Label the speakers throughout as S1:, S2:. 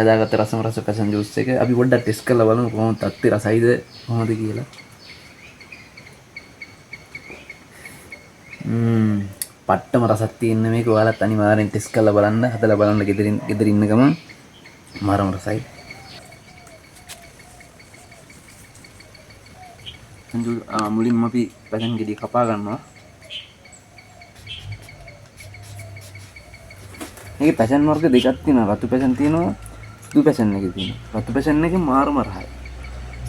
S1: හදාගත්ත රසම රස passion juice එක අපි පොඩ්ඩක් ටෙස්ට් කරලා බලමු කොහොමද තත්ති රසයිද කොහොමද කියලා. පට්ටම රසක් තියෙන මේක ඔයාලත් අනිවාර්යෙන් ටෙස්ට් කරලා බලන්න. හදලා බලන්න ගෙදර ඉන්න ගමන් මාරම රසයි. මුලින්ම අපි පැෂන් ගෙඩිය කපා ගන්නවා. මේකේ පැෂන් වර්ග දෙකක් තියෙනවා. රතු පැෂන් තියෙනවා, සුදු පැෂන් එකේ තියෙනවා. රතු පැෂන් එකේ මාරම රසයි.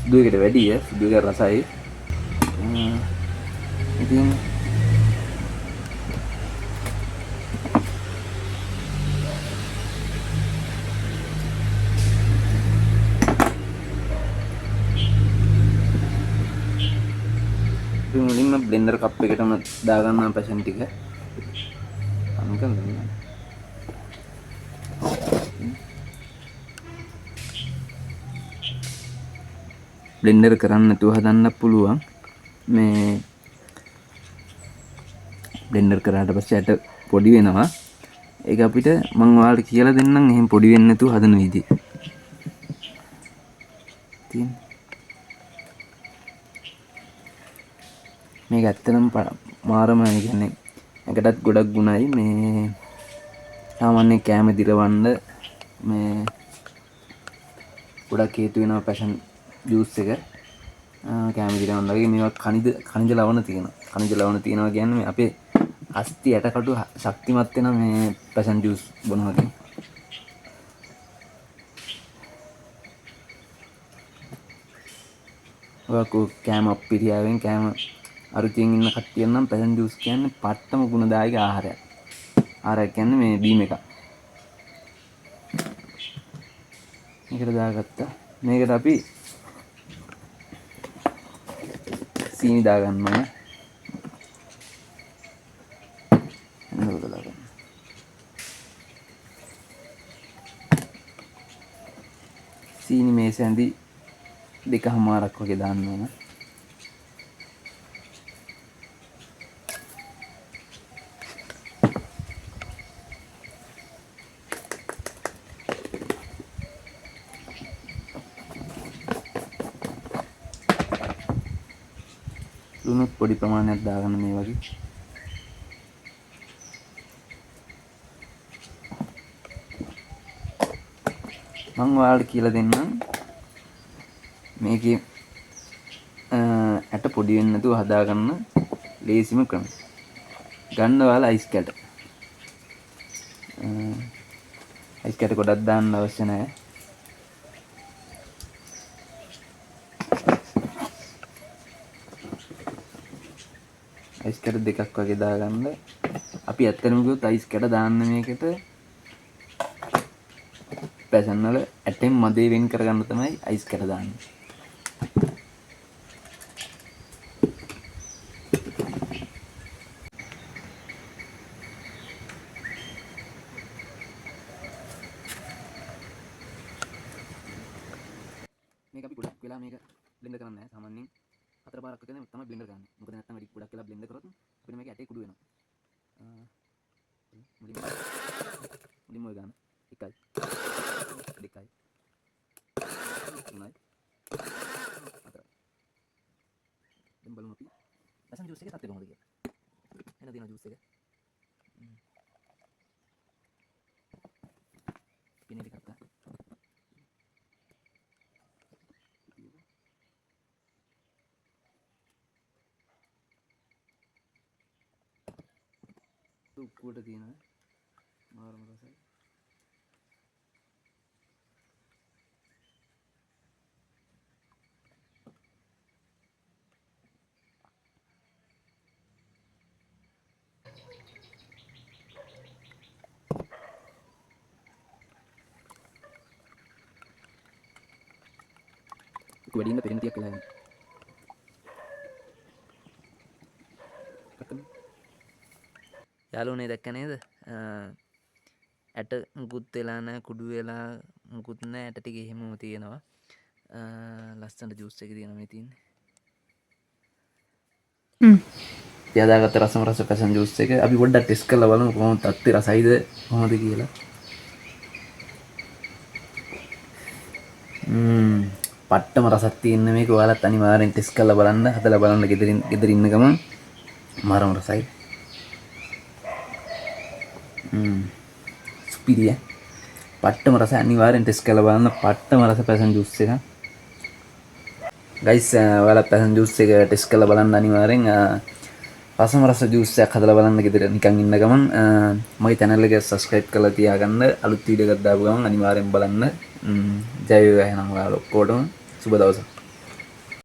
S1: සුදු එකට වැඩිය සුදු එක රසයි. ඉතින් මුලින්ම බ්ලෙන්ඩර් කප් එකටම දාගන්නවා පැෂන් ටික. අනිකන් බ්ලෙන්ඩර් කරන්න නැතුව හදන්න පුළුවන්. මේ බ්ලෙන්ඩර් කරාට පස්සේ ඇට පොඩි වෙනවා. ඒක අපිට මම ඔයාලට කියලා දෙන්නම් එහෙම පොඩි වෙන්නේ නැතුව හදන විදිහ. ඉතින් මේක ඇත්තටම මාරම කියන්නේ එකටත් ගොඩක් ගුණයි. මේ සාමාන්‍ය කැම දිරවන්න මේ ගොඩක් හේතු වෙනවා පැෂන් ජූස් එක. කැම දිරවන්න වගේ මේවා khනිජ ලවණ තියෙනවා. khනිජ ලවණ තියෙනවා කියන්නේ අපේ අස්ති ඇටකටු ශක්තිමත් වෙන මේ පැෂන් ජූස් බොනවා කියන්නේ. ඔයකෝ කැම අප්පිරියාවෙන් කැම අරුචියෙන් ඉන්න කට්ටිය නම් පැෂන් ජූස් කියන්නේ පට්ටම ගුණදායක ආහාරයක්. ආහාරයක් කියන්නේ මේ බීම එක. මේකට දාගත්තා. මේකට අපි සීනි දාගන්නවා. සීනි මේ සැඳි 2මාරක් වගේ දාන්න ඕන. ලුණුත් පොඩි ප්‍රමාණයක් දාගන්න මේ වගේ. මම ඔයාලට කියලා දෙන්නම් මේකේ ඇට පොඩි වෙන්නේ නැතුව හදාගන්න ලේසිම ක්‍රම. ගන්න ඔයාලා අයිස් කැට. අයිස් කැට ගොඩක් දාන්න අවශ්‍ය නැහැ. අයිස් කැට දෙකක් වගේ දාගන්න. අපි ඇත්තටම කිව්වොත් අයිස් කැට දාන්න මේකට පැෂන් වල ඇටෙන් මදේ වෙන් කරගන්න තමයි අයිස් කැට දාන්නේ. මේක අපි ගොඩක් වෙලා මේක බ්ලෙන්ඩර් කරන්නේ නැහැ. සාමාන්‍යයෙන් 4 පාරක් විතර තමයි බ්ලෙන්ඩර් කරන්නේ. මොකද නැත්නම් වැඩි ගොඩක් වෙලා බ්ලෙන්ඩර් කරොත් අපිට මේක ඇටේ කුඩු වෙනවා. මුලින්ම ඔය ගන්න. 1යි 2යි 3යි 4යි. දැන් බලමු අපි පැෂන් ජූස් එකේ තත්ත්වය කොහොමද කියලා. එන දින ජූස් එක. පිනේ ටිකක් ගන්න. උඩ තියෙන මාරම රසයි. වැඩින්න පෙරෙන්තියක් වෙලා යනවා. යාළුවනේ දැක්ක නේද? ඇට මුකුත් වෙලා නැහැ, කුඩු වෙලා මුකුත් නැහැ. ඇට ටික එහෙමම තියෙනවා. ලස්සන ජූස් එක තියෙනවා මේ තියෙන්නේ. හදාගත්ත රසම රස පැෂන් ජූස් එක අපි පොඩ්ඩක් ටෙස්ට් කරලා බලමු කොහොමද තත්ති රසයිද කොහොමද කියලා. පට්ටම රසක් තියෙන මේක ඔයාලත් අනිවාර්යෙන් ටෙස්ට් කරලා බලන්න හදලා බලන්න ගෙදර ඉන්න ගමන් මරම රසයි සුපිරිය පට්ටම රස අනිවාර්යෙන් ටෙස්ට් කරලා බලන්න පට්ටම රස පැෂන් ජූස් එක ගයිස් ඔයාලත් පැෂන් ජූස් එක ටෙස්ට් කරලා බලන්න අනිවාර්යෙන් රසම රස ජූස් එකක් හදලා බලන්න ගෙදර නිකන් ඉන්න ගමන් මගේ channel එක subscribe කරලා තියාගන්න අලුත් වීඩියෝ එකක් දාපු ගමන් අනිවාර්යෙන් බලන්න ජය වේවා එහෙනම් ඔයාලා ඔක්කොටම සුබ දවසක්